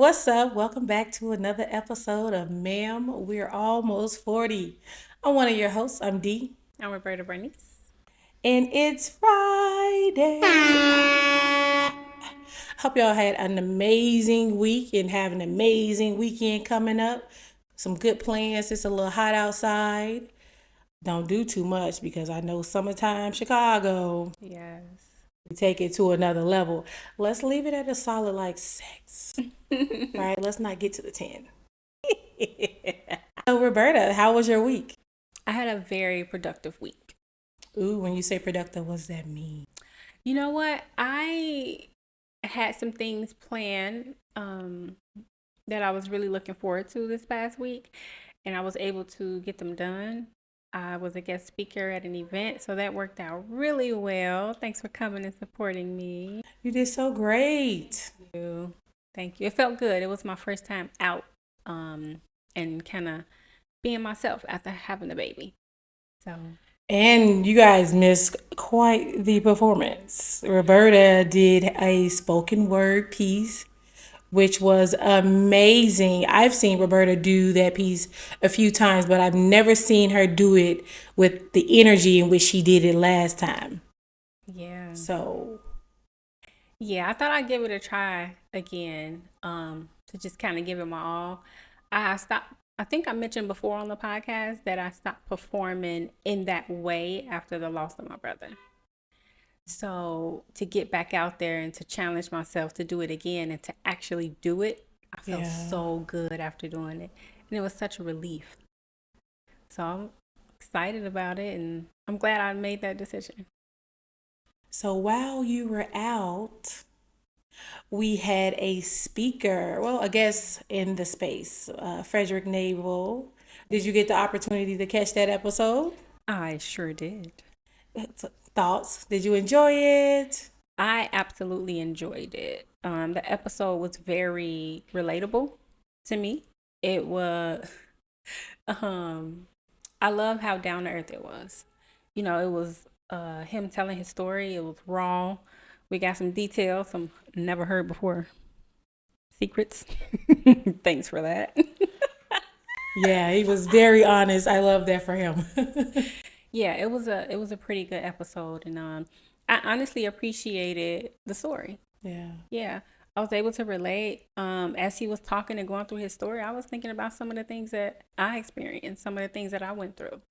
What's up? Welcome back to another episode of Ma'am, We're Almost 40. I'm one of your hosts. I'm Dee, I'm Roberta Bernice. and it's Friday. Hope y'all had an amazing week and have an amazing weekend coming up. Some good plans. It's a little hot outside. Don't do too much because I know summertime Chicago. Yes. We take it to another level. Let's leave it at a solid like 6. Right? Let's not get to the 10. So, Roberta, how was your week? I had a very productive week. Ooh, when you say productive, what does that mean? You know what? I had some things planned that I was really looking forward to this past week, and I was able to get them done. I was a guest speaker at an event, so that worked out really well. Thanks for coming and supporting me. You did so great. Thank you. It felt good. It was my first time out and kind of being myself after having a baby. So And you guys missed quite the performance. Roberta did a spoken word piece, which was amazing. I've seen Roberta do that piece a few times, but I've never seen her do it with the energy in which she did it last time. yeah. So, Yeah, I thought I'd give it a try again, to just kind of give it my all. I stopped, I think I mentioned before on the podcast that I stopped performing in that way after the loss of my brother. So to get back out there and to challenge myself to do it again and to actually do it, I felt yeah. so good after doing it. And it was such a relief. So I'm excited about it and I'm glad I made that decision. So while you were out, we had a speaker, well, I guess in the space, Frederick Naval. Did you get the opportunity to catch that episode? I sure did. Thoughts? Did you enjoy it? I absolutely enjoyed it. The episode was very relatable to me. It was, um, I love how down to earth it was. It was him telling his story. It was raw. We got some details, some never heard before secrets. Thanks for that. Yeah, he was very honest. I love that for him. Yeah, it was a pretty good episode, and I honestly appreciated the story. Yeah. Yeah, I was able to relate. As he was talking and going through his story, I was thinking about some of the things that I experienced, some of the things that I went through.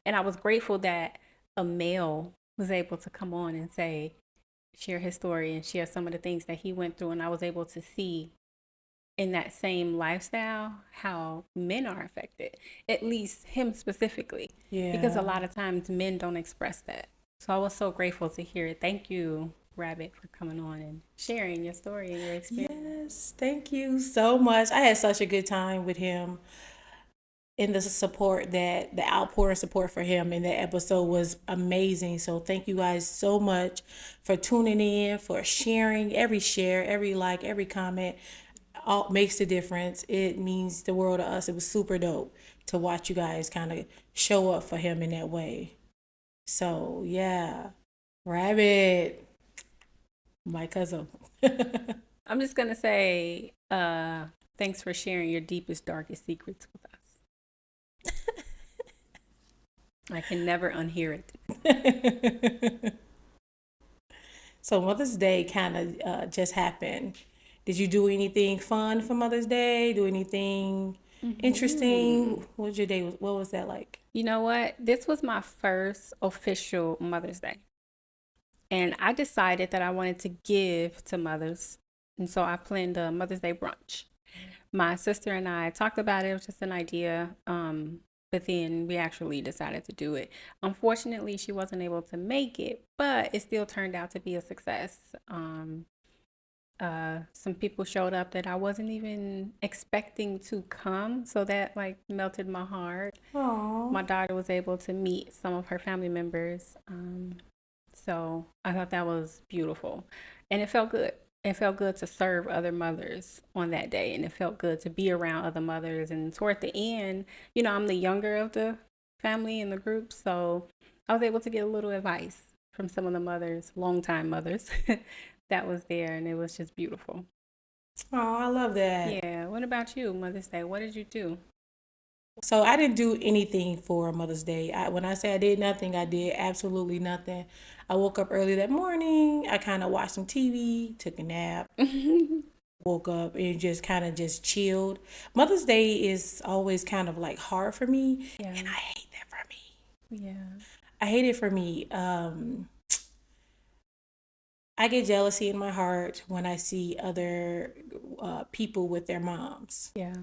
And I was grateful that a male was able to come on and share his story and share some of the things that he went through. And I was able to see in that same lifestyle how men are affected, at least him specifically, because a Yeah. lot of times men don't express that. So I was so grateful to hear it. Thank you, Rabbit, for coming on and sharing your story and your experience. Yes. Thank you so much. I had such a good time with him. And the support that the outpour of support for him in that episode was amazing. So thank you guys so much for tuning in, for sharing. Every share, every like, every comment all makes a difference. It means the world to us. It was super dope to watch you guys kind of show up for him in that way. So yeah, Rabbit, my cousin. I'm just gonna say, thanks for sharing your deepest, darkest secrets with us. I can never unhear it. So Mother's Day kind of just happened. Did you do anything fun for Mother's Day? Do anything Hmm. interesting? What was your day? What was that like? You know what? This was my first official Mother's Day. And I decided that I wanted to give to mothers. And so I planned a Mother's Day brunch. My sister and I talked about it. It was just an idea. But then we actually decided to do it. Unfortunately, she wasn't able to make it, but it still turned out to be a success. Some people showed up that I wasn't even expecting to come. So that like melted my heart. Oh, My daughter was able to meet some of her family members. So I thought that was beautiful. And it felt good. It felt good to serve other mothers on that day. And it felt good to be around other mothers. And toward the end, I'm the younger of the family in the group. So I was able to get a little advice from some of the mothers, longtime mothers, that was there. And it was just beautiful. Oh, I love that. Yeah. What about you, Mother's Day? What did you do? So I didn't do anything for Mother's Day. When I say I did nothing, I did absolutely nothing. I woke up early that morning. I kind of watched some TV, took a nap, woke up and just kind of just chilled. Mother's Day is always kind of like hard for me, Yeah. and I hate that for me. Yeah. I hate it for me. I get jealousy in my heart when I see other people with their moms. Yeah.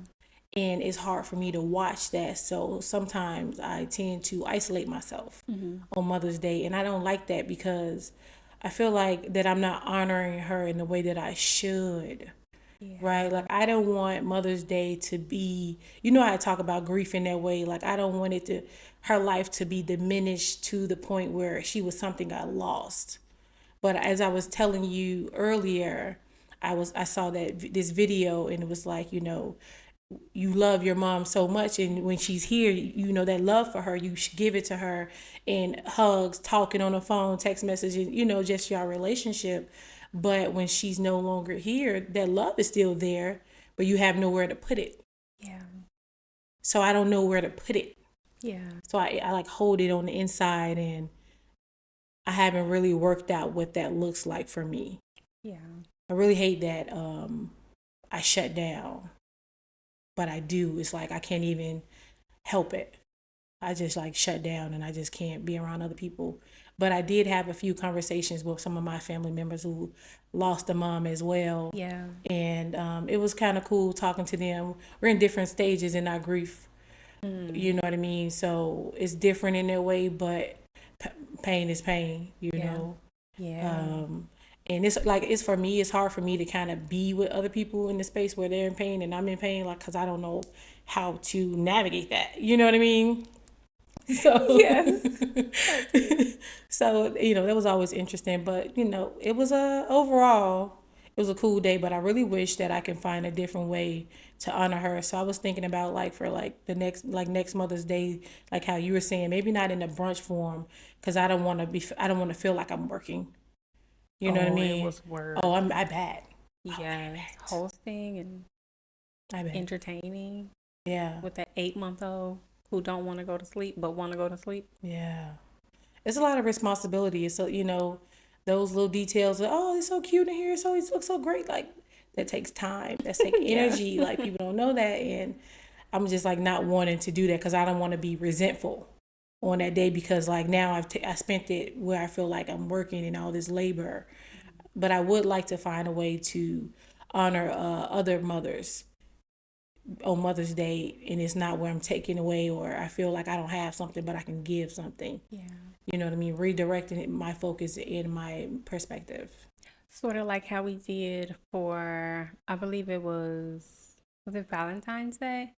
And it's hard for me to watch that. So sometimes I tend to isolate myself Mm-hmm. on Mother's Day. And I don't like that because I feel like that I'm not honoring her in the way that I should. Right? Like, Yeah. I don't want Mother's Day to be, you know, I talk about grief in that way. Like, I don't want it to, her life to be diminished to the point where she was something I lost. But as I was telling you earlier, I saw that this video and it was like, you know, you love your mom so much, and when she's here, you know, that love for her, you should give it to her in hugs, talking on the phone, text messages, you know, just your relationship. But when she's no longer here, that love is still there, but you have nowhere to put it. Yeah. So I don't know where to put it. Yeah. So I like hold it on the inside, and I haven't really worked out what that looks like for me. Yeah. I really hate that I shut down, but I do. It's like I can't even help it. I just like shut down and I just can't be around other people. But I did have a few conversations with some of my family members who lost a mom as well. Yeah. And it was kind of cool talking to them. We're in different stages in our grief, Mm. you know what I mean? So it's different in that way, but pain is pain, you Yeah. know? Yeah. Um, and it's like, it's for me, it's hard for me to kind of be with other people in the space where they're in pain and I'm in pain, like, because I don't know how to navigate that. You know what I mean? So, Yes. I do. so you know that was always interesting. But you know, it was a overall, it was a cool day. But I really wish that I can find a different way to honor her. So I was thinking about like for like the next Mother's Day, like how you were saying, maybe not in a brunch form, because I don't want to feel like I'm working. You know what I Oh, it mean? was Oh, work. I bet. Oh, Yes. Hosting and I bet. entertaining Yeah, with that 8 month old who don't want to go to sleep but want to go to sleep. yeah. It's a lot of responsibility. So, you know, those little details of, oh, it's so cute in here. So it looks so great. Like, that takes time. That takes Yeah. energy. Like, people don't know that. And I'm just like not wanting to do that because I don't want to be resentful on that day because like now I spent it where I feel like I'm working and all this labor. But I would like to find a way to honor other mothers on Mother's Day, and it's not where I'm taking away or I feel like I don't have something, but I can give something. Yeah. You know what I mean? Redirecting my focus and my perspective. Sort of like how we did for, I believe was it Valentine's Day?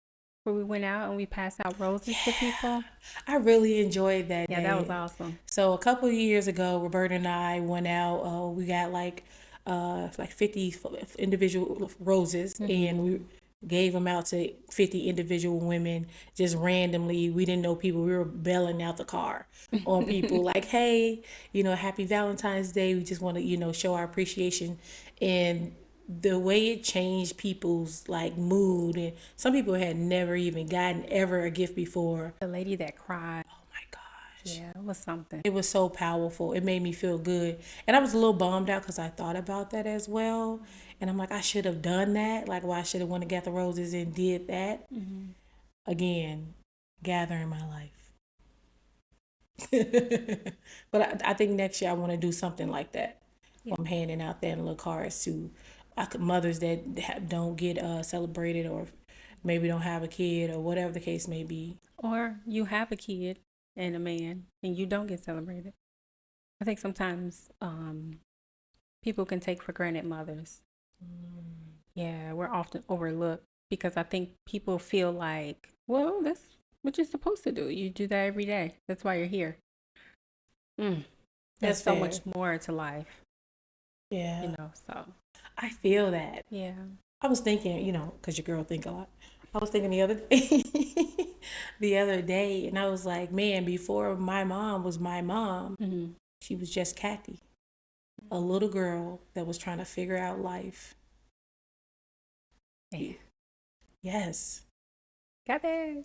Where we went out and we passed out roses to people. I really enjoyed that Yeah, that was day. awesome. So a couple of years ago, Roberta and I went out. We got like 50 individual roses, and Mm-hmm. we gave them out to 50 individual women just randomly. We didn't know people. We were bailing out the car on people like, hey, you know, happy Valentine's Day. We just want to, you know, show our appreciation. And the way it changed people's like mood, and some people had never even gotten ever a gift before. The lady that cried. Oh my gosh. Yeah, it was something. It was so powerful. It made me feel good. And I was a little bummed out because I thought about that as well. And I'm like, I should have done that. Like, well, I should have went and got the roses and did that. Mm-hmm. Again, gathering my life. But I think next year I want to do something like that. Yeah. I'm handing out that little cards to mothers that don't get celebrated or maybe don't have a kid or whatever the case may be. Or you have a kid and a man and you don't get celebrated. I think sometimes people can take for granted mothers. Yeah, we're often overlooked because I think people feel like, well, that's what you're supposed to do. You do that every day. That's why you're here. Mm, there's That's so fair. much more to life, Yeah, so I feel that. yeah. I was thinking, you know, because your girl think a lot. I was thinking the other day, the other day, and I was like, man, before my mom was my mom, Hmm. she was just Kathy, a little girl that was trying to figure out life. Man, Yes. got that.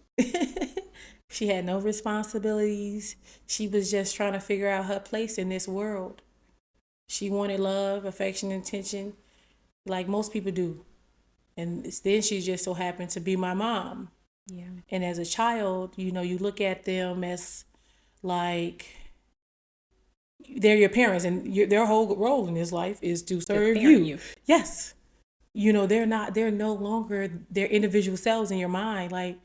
She had no responsibilities. She was just trying to figure out her place in this world. She wanted love, affection, and attention like most people do. And then she just so happened to be my mom. Yeah. And as a child, you look at them as like they're your parents, and their whole role in this life is to To serve parent you. you. Yes. They're no longer their individual selves in your mind. Like,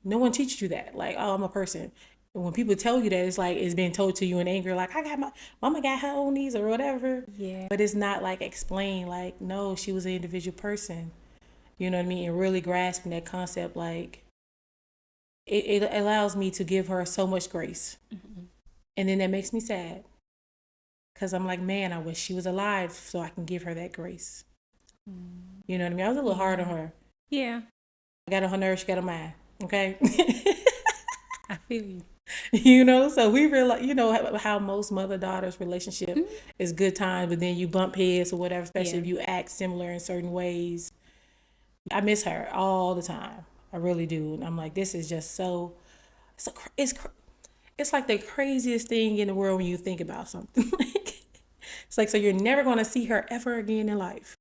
no one teaches you that. Like, oh, I'm a person. And when people tell you that, it's like it's being told to you in anger, like, I got my mama got her own needs or whatever. Yeah. But it's not like explained, like, no, she was an individual person. You know what I mean? And really grasping that concept, like, it allows me to give her so much grace. Mm-hmm. And then that makes me sad. Because I'm like, man, I wish she was alive so I can give her that grace. You know what I mean? I was a little hard on her. Yeah. I got on her nerves, she got on mine. Okay. I feel you. So we realize, how most mother daughters relationship Mm-hmm. is good times, but then you bump heads or whatever, especially Yeah. if you act similar in certain ways. I miss her all the time. I really do. And I'm like, this is just so, it's like the craziest thing in the world when you think about something. It's like, so you're never going to see her ever again in life.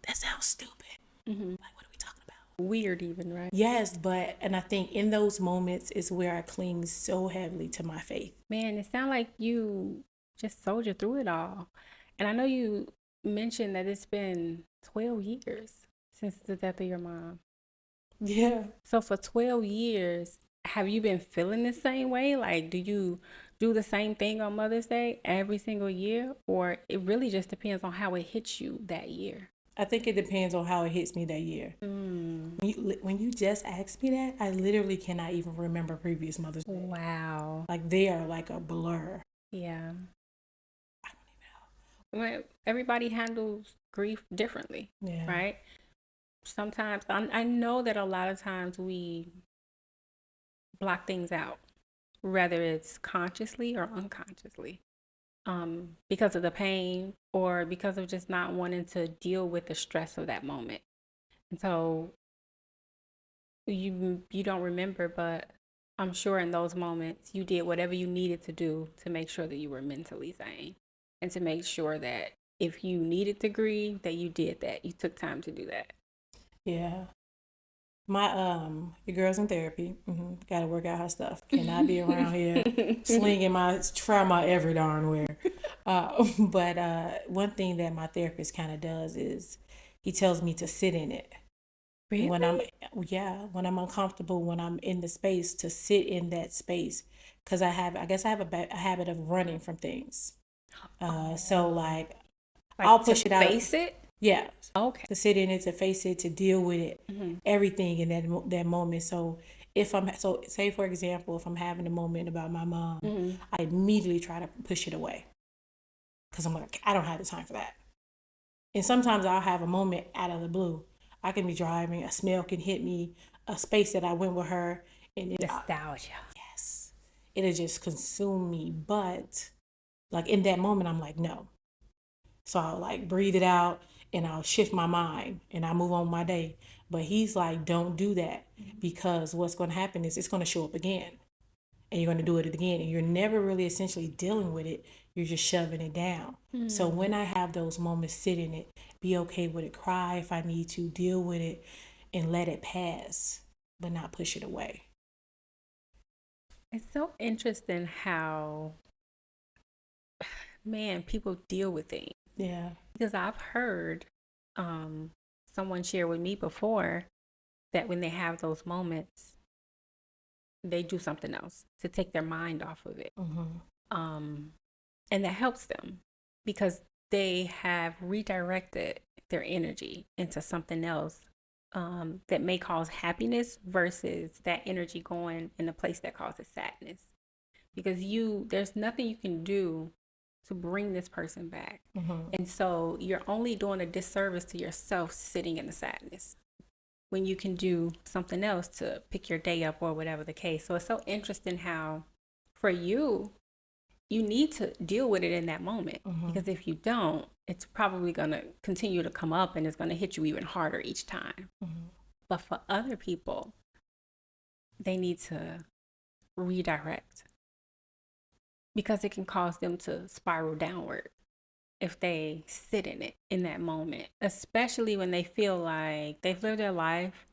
That sounds stupid. Mm-hmm. Like, what are we talking about? Weird, even, right? Yes, and I think in those moments is where I cling so heavily to my faith. Man, it sounds like you just soldiered through it all. And I know you mentioned that it's been 12 years since the death of your mom. Yeah. So for 12 years, have you been feeling the same way? Like, do you do the same thing on Mother's Day every single year? Or it really just depends on how it hits you that year? I think it depends on how it hits me that year. Mm. When you just asked me that, I literally cannot even remember previous Mother's Day. Wow. Like, they are like a blur. Yeah. I don't Well, everybody handles grief differently, even know. Yeah. right? Sometimes I know that a lot of times we block things out, whether it's consciously or unconsciously, because of the pain or because of just not wanting to deal with the stress of that moment. And so you don't remember, but I'm sure in those moments you did whatever you needed to do to make sure that you were mentally sane and to make sure that if you needed to grieve, that you did that. You took time to do that. Yeah. Your girl's in therapy. Got to work out her stuff. Cannot be around here slinging my trauma every darn where. But one thing that my therapist kind of does is he tells me to sit in it. When I'm, Really? yeah, when I'm uncomfortable, when I'm in the space, to sit in that space, because I guess I have a habit of running from things. So Oh, like I'll like to push it out. face it? Yeah, Okay. to sit in it, to face it, to deal with it, Hmm. everything in that moment. So say for example, if I'm having a moment about my mom, Hmm. I immediately try to push it away because I'm like, I don't have the time for that. And sometimes I'll have a moment out of the blue. I can be driving, a smell can hit me, a space that I went with her, and Nostalgia. yes, it'll just consume me. But like in that moment, I'm like, no. So I'll like breathe it out and I'll shift my mind and I move on my day. But he's like, don't do that because what's going to happen is it's going to show up again and you're going to do it again. And you're never really essentially dealing with it. You're just shoving it down. So Mm. when I have those moments, sit in it, be okay with it, cry if I need to, deal with it and let it pass, but not push it away. It's so interesting how, man, people deal with things. Yeah. Because I've heard um, someone share with me before that when they have those moments, they do something else to take their mind off of it. Mm-hmm. Um, and that helps them because they have redirected their energy into something else that may cause happiness versus that energy going in a place that causes sadness. Because there's nothing you can do to bring this person back. Mm-hmm. And so you're only doing a disservice to yourself sitting in the sadness when you can do something else to pick your day up or whatever the case. So it's so interesting how for you, you need to deal with it in that moment Mm-hmm. because if you don't, it's probably going to continue to come up and it's going to hit you even harder each time. Mm-hmm. But for other people, they need to redirect because it can cause them to spiral downward if they sit in it in that moment, especially when they feel like they've lived their life,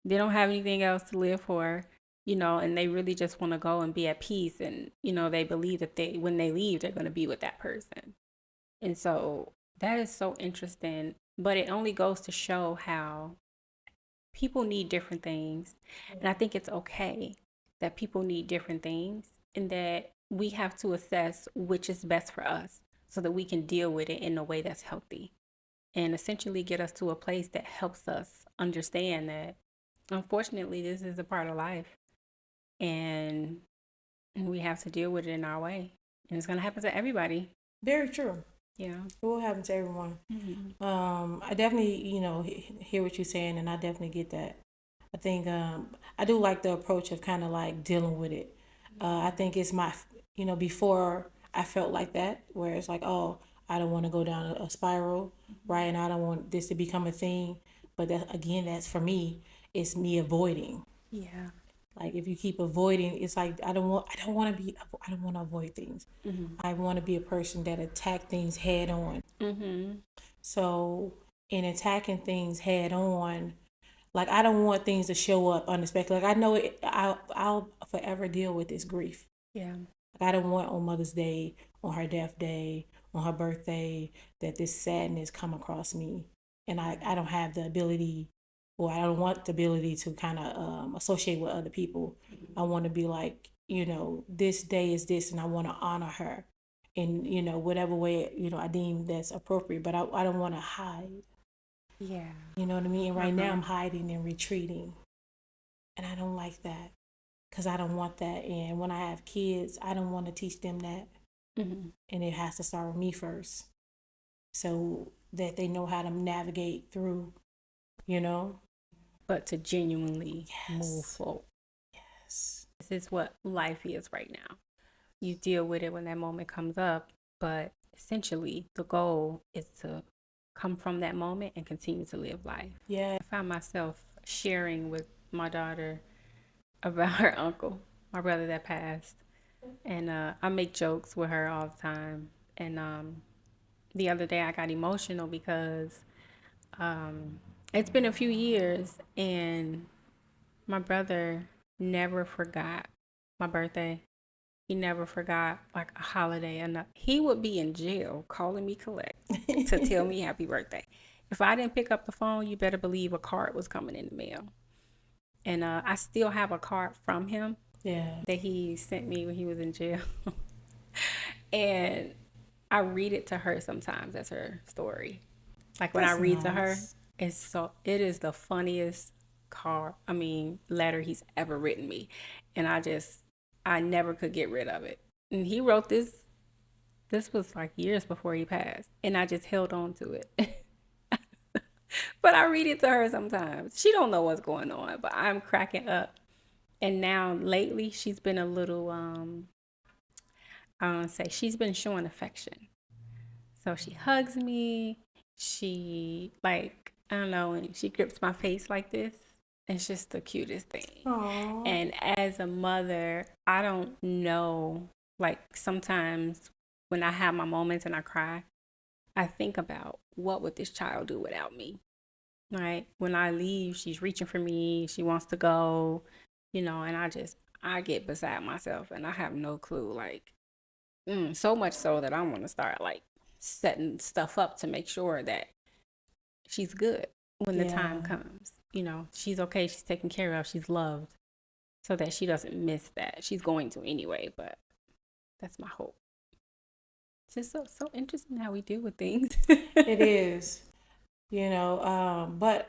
they don't have anything else to live for, and they really just want to go and be at peace. And, they believe that when they leave, they're going to be with that person. And so that is so interesting, but it only goes to show how people need different things. And I think it's okay that people need different things and that we have to assess which is best for us so that we can deal with it in a way that's healthy and essentially get us to a place that helps us understand that unfortunately this is a part of life and we have to deal with it in our way. And it's going to happen to everybody. Very true. Yeah. It will happen to everyone. Mm-hmm. I definitely, hear what you're saying, and I definitely get that. I think I do like the approach of kind of like dealing with it. I think it's before I felt like that, where it's like, oh, I don't want to go down a spiral, right? And I don't want this to become a thing. But that, again, that's for me, it's me avoiding. Yeah. Like if you keep avoiding, it's like I don't want to avoid things. Mm-hmm. I want to be a person that attack things head on. Mm-hmm. So in attacking things head on, like I don't want things to show up unexpected. Like I know I'll forever deal with this grief. Yeah. Like I don't want on Mother's Day, on her death day, on her birthday, that this sadness come across me, and I don't have the ability, or I don't want the ability to kind of associate with other people. I want to be like, this day is this, and I want to honor her in whatever way I deem that's appropriate. But I don't want to hide. Yeah. You know what I mean? And right now Uh-huh. I'm hiding and retreating, and I don't like that because I don't want that. And when I have kids, I don't want to teach them that, Mm-hmm. and it has to start with me first, so that they know how to navigate through. You know? But to genuinely move Yes. forward. Yes. This is what life is right now. You deal with it when that moment comes up, but essentially the goal is to come from that moment and continue to live life. Yeah. I found myself sharing with my daughter about her uncle, my brother that passed, and I make jokes with her all the time. And the other day I got emotional because um, it's been a few years, and my brother never forgot my birthday. He never forgot like a holiday. And he would be in jail calling me collect to tell me happy birthday. If I didn't pick up the phone, you better believe a card was coming in the mail. And I still have a card from him Yeah. that he sent me when he was in jail. And I read it to her sometimes as her story. Like when I That's read to her, nice. it is the funniest letter he's ever written me. And I never could get rid of it. And he wrote this was like years before he passed. And I just held on to it. But I read it to her sometimes. She don't know what's going on, but I'm cracking up. And now lately she's been a little I don't say she's been showing affection. So she hugs me. She like I don't know, and she grips my face like this. It's just the cutest thing. Aww. And as a mother, I don't know. Like sometimes when I have my moments and I cry, I think about what would this child do without me. Right? When I leave, she's reaching for me. She wants to go, and I get beside myself and I have no clue. Like so much so that I want to start like setting stuff up to make sure that she's good when the time Yeah. comes. She's okay, she's taken care of, she's loved, so that she doesn't miss that. She's going to anyway, but that's my hope. It's just so interesting how we deal with things. It is. But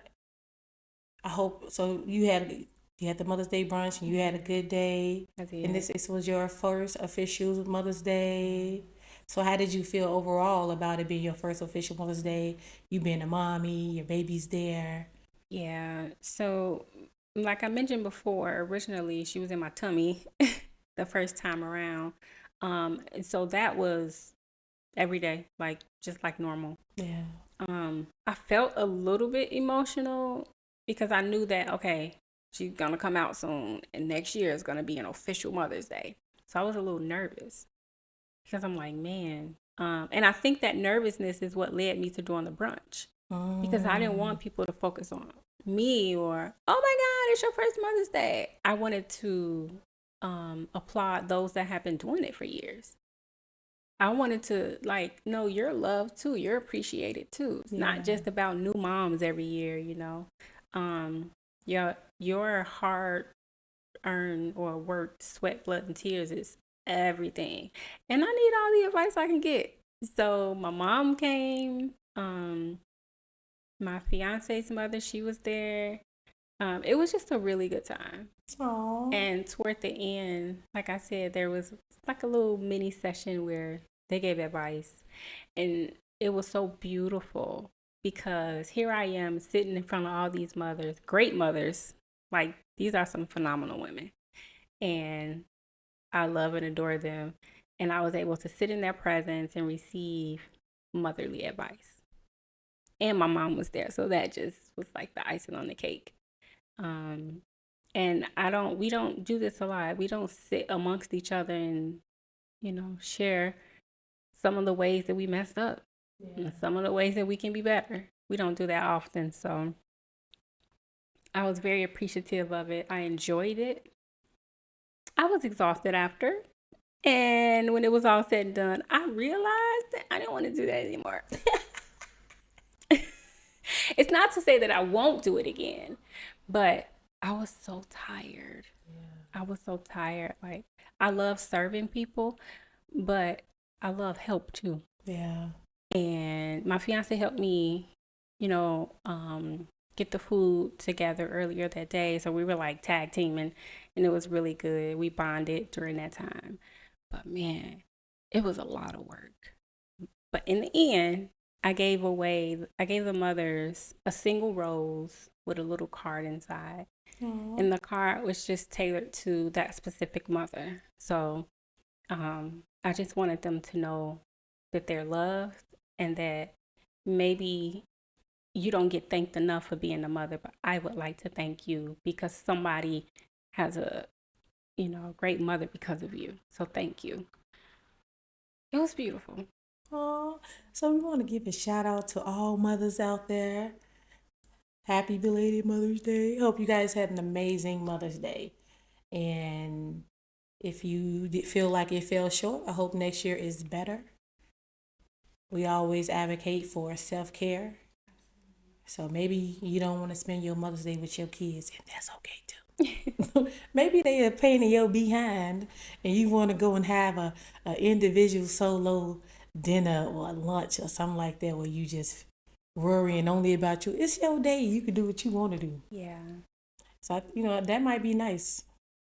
I hope so. You had the Mother's Day brunch, and you had a good day. I And did. this was your first official Mother's Day. So how did you feel overall about it being your first official Mother's Day? You being a mommy, your baby's there. Yeah. So, like I mentioned before, originally she was in my tummy the first time around. And so that was every day, like just like normal. Yeah. I felt a little bit emotional because I knew that okay, she's gonna come out soon, and next year is gonna be an official Mother's Day. So I was a little nervous because I'm like, man. And I think that nervousness is what led me to doing the brunch because I didn't Mm, want people to focus on me or oh my God, it's your first Mother's Day. I wanted to applaud those that have been doing it for years. I wanted to like know you're loved too. You're appreciated too. It's not yeah. just about new moms every year, you know. Um, your hard earned or worked sweat, blood, and tears is everything. And I need all the advice I can get. So my mom came, my fiance's mother, she was there. It was just a really good time. Oh. And toward the end, like I said, there was like a little mini session where they gave advice. And it was so beautiful because here I am sitting in front of all these mothers, great mothers. Like these are some phenomenal women. And I love and adore them. And I was able to sit in their presence and receive motherly advice. And my mom was there. So that just was like the icing on the cake. Um, and we don't do this a lot. We don't sit amongst each other and, share some of the ways that we messed up Yeah. and some of the ways that we can be better. We don't do that often. So I was very appreciative of it. I enjoyed it. I was exhausted after. And when it was all said and done, I realized that I didn't want to do that anymore. It's not to say that I won't do it again, but I was so tired. I was so tired. Like, I love serving people, but I love help too. Yeah. And my fiance helped me, you know, get the food together earlier that day. So we were like tag teaming, and it was really good. We bonded during that time. But man, it was a lot of work. But in the end, I gave the mothers a single rose with a little card inside. Oh. And the card was just tailored to that specific mother. So I just wanted them to know that they're loved and that maybe you don't get thanked enough for being a mother, but I would like to thank you because somebody has a great mother because of you. So thank you. It was beautiful. Oh. So we want to give a shout out to all mothers out there. Happy belated Mother's Day. Hope you guys had an amazing Mother's Day. And if you feel like it fell short, I hope next year is better. We always advocate for self care. So maybe you don't want to spend your Mother's Day with your kids, and that's okay too. Maybe they are pain in your behind, and you want to go and have a individual solo dinner or lunch or something like that, where you just worrying only about you. It's your day. You can do what you want to do. Yeah. So that might be nice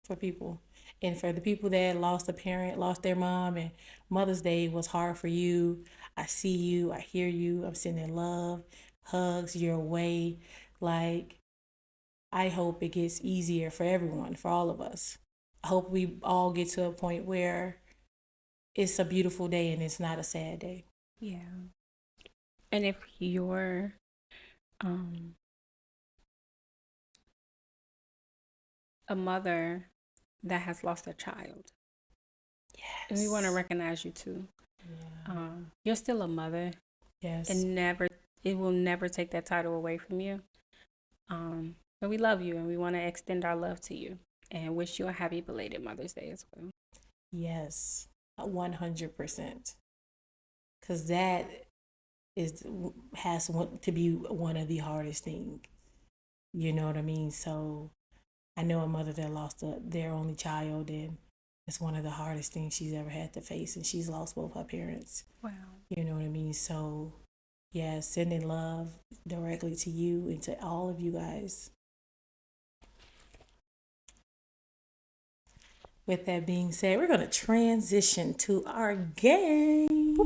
for people. And for the people that lost a parent, lost their mom, and Mother's Day was hard for you, I see you, I hear you, I'm sending love, hugs your way. Like, I hope it gets easier for everyone, for all of us. I hope we all get to a point where it's a beautiful day and it's not a sad day. Yeah. And if you're um, a mother that has lost a child, and we want to Yes. recognize you too. Yeah. You're still a mother, Yes. and it will never take that title away from you. But we love you, and we want to extend our love to you, and wish you a happy belated Mother's Day as well. Yes. 100%. Because that is to be one of the hardest things. You know what I mean? So I know a mother that lost their only child, and it's one of the hardest things she's ever had to face, and she's lost both her parents. Wow. You know what I mean? So yeah, sending love directly to you and to all of you guys. With that being said, we're gonna transition to our game.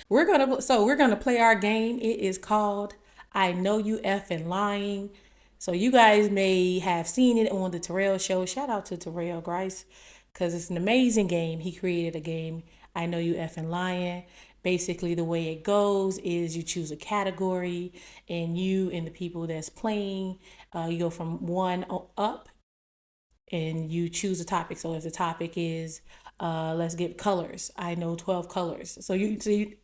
We're gonna play our game. It is called I Know You Effing Lying. So you guys may have seen it on the Terrell show. Shout out to Terrell Grice because it's an amazing game. He created a game. I know you effing lying. Basically, the way it goes is you choose a category, and you and the people that's playing, you go from one up, and you choose a topic. So if the topic is, let's get colors, I know 12 colors. So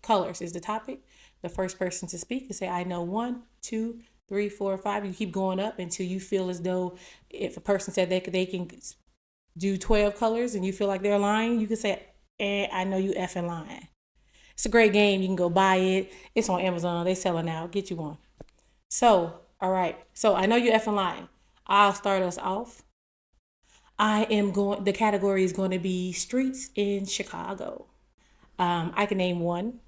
colors is the topic. The first person to speak can say, I know one, two, three, four, five. You keep going up until you feel as though if a person said they can do 12 colors and you feel like they're lying, you can say, I know you effing lying. It's a great game. You can go buy it. It's on Amazon. They sell it now. Get you one. So, all right. So I know you effing lying. I'll start us off. The category is going to be streets in Chicago. I can name one.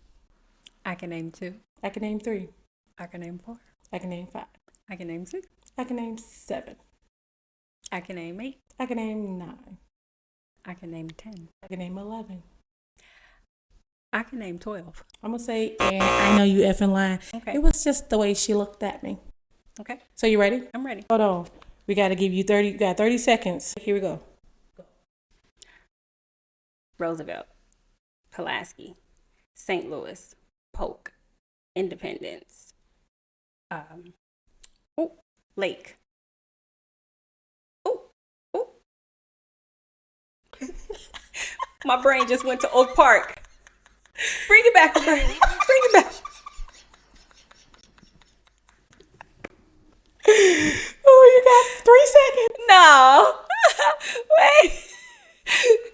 I can name two. I can name three. I can name four. I can name five. I can name six. I can name seven. I can name eight. I can name nine. I can name 10. I can name 11. I can name 12. I'm going to say, and I know you effing lying. Okay. It was just the way she looked at me. Okay. So you ready? I'm ready. Hold on. We got to give you 30. You got 30 seconds. Here we go. Roosevelt, Pulaski, St. Louis, Polk, Independence, Lake. Oh. My brain just went to Oak Park. Bring it back, Bring it back. Oh, you got 3 seconds. No. Wait.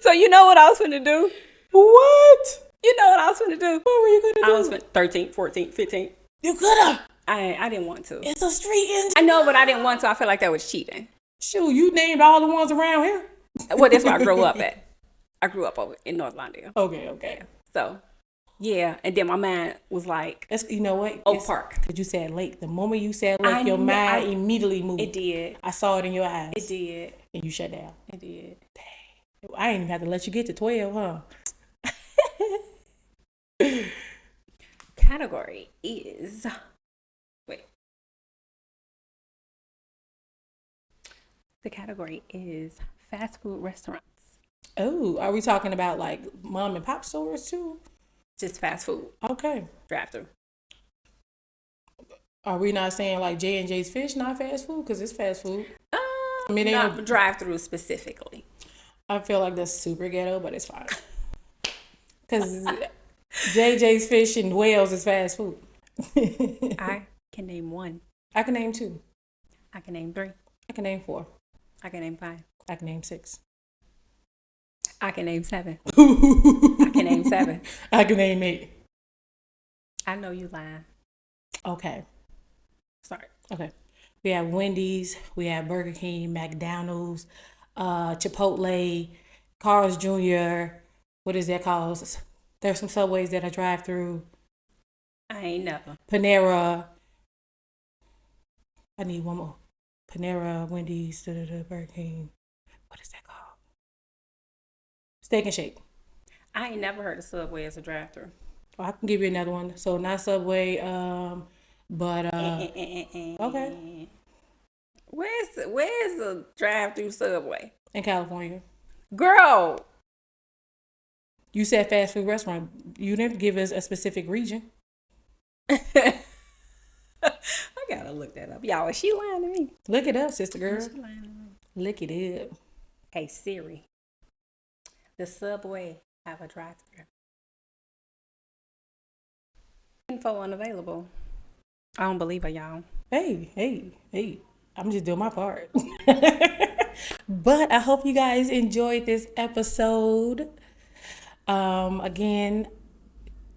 So you know what I was going to do? What? You know what I was going to do? What were you going to do? I was 13, 14, 15. You could have. I didn't want to. It's a street in. I know, but I didn't want to. I feel like that was cheating. Shoot, you named all the ones around here. Well, that's where I grew up at. I grew up over in North Lawndale. Okay. So, yeah. And then my mind was like, you know what? Oak Park. Because you said lake. The moment you said lake, your mind immediately moved. It did. I saw it in your eyes. It did. And you shut down. It did. Dang. I ain't even have to let you get to 12, huh? Category is... Wait. The category is fast food restaurants. Oh, are we talking about like mom and pop stores too? Just fast food. Okay. Drive-through. Are we not saying like J&J's Fish not fast food? Because it's fast food. I mean, not drive-through specifically. I feel like that's super ghetto, but it's fine. Because JJ's Fish in Wales is fast food. I can name one. I can name two. I can name three. I can name four. I can name five. I can name six. I can name seven. I can name seven. I can name 8. I know you lying. Okay. Sorry. Okay. We have Wendy's. We have Burger King, McDonald's, Chipotle, Carl's Jr. What is that called? There's some Subways that I drive through. I ain't never. Panera. I need one more. Panera, Wendy's, Burger King. What is that called? Steak and Shake. I ain't never heard of Subway as a drive-through. Oh, I can give you another one. So not Subway, but okay. Where's the drive-through Subway? In California. Girl. You said fast food restaurant. You didn't give us a specific region. I gotta look that up. Y'all, is she lying to me? Look it up, sister girl. Is she lying to me? Look it up. Hey Siri. The Subway have a drive-through. Info unavailable. I don't believe her, y'all. Hey. I'm just doing my part. But I hope you guys enjoyed this episode. Again,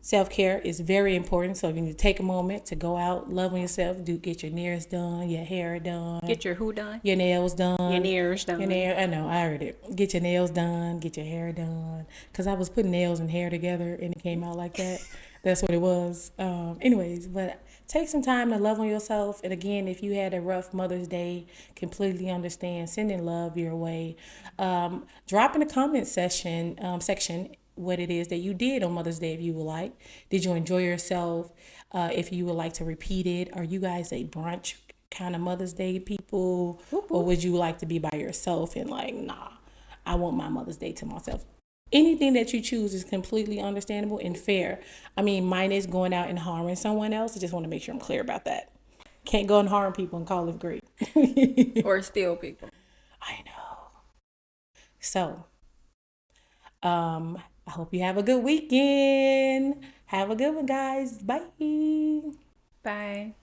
self-care is very important. So if you need to take a moment to go out, love on yourself, get your nails done, your hair done. Get your who done? Your nails done. Your nails done. I know, I heard it. Get your nails done, get your hair done. Because I was putting nails and hair together and it came out like that. That's what it was. Anyways, but take some time to love on yourself. And again, if you had a rough Mother's Day, completely understand. Sending love your way. Drop in the comment section what it is that you did on Mother's Day if you would like. Did you enjoy yourself? If you would like to repeat it. Are you guys a brunch kind of Mother's Day people? Or would you like to be by yourself and like, nah, I want my Mother's Day to myself? Anything that you choose is completely understandable and fair. I mean, minus going out and harming someone else. I just want to make sure I'm clear about that. Can't go and harm people and call it great. Or steal people. I know. So, I hope you have a good weekend. Have a good one, guys. Bye. Bye.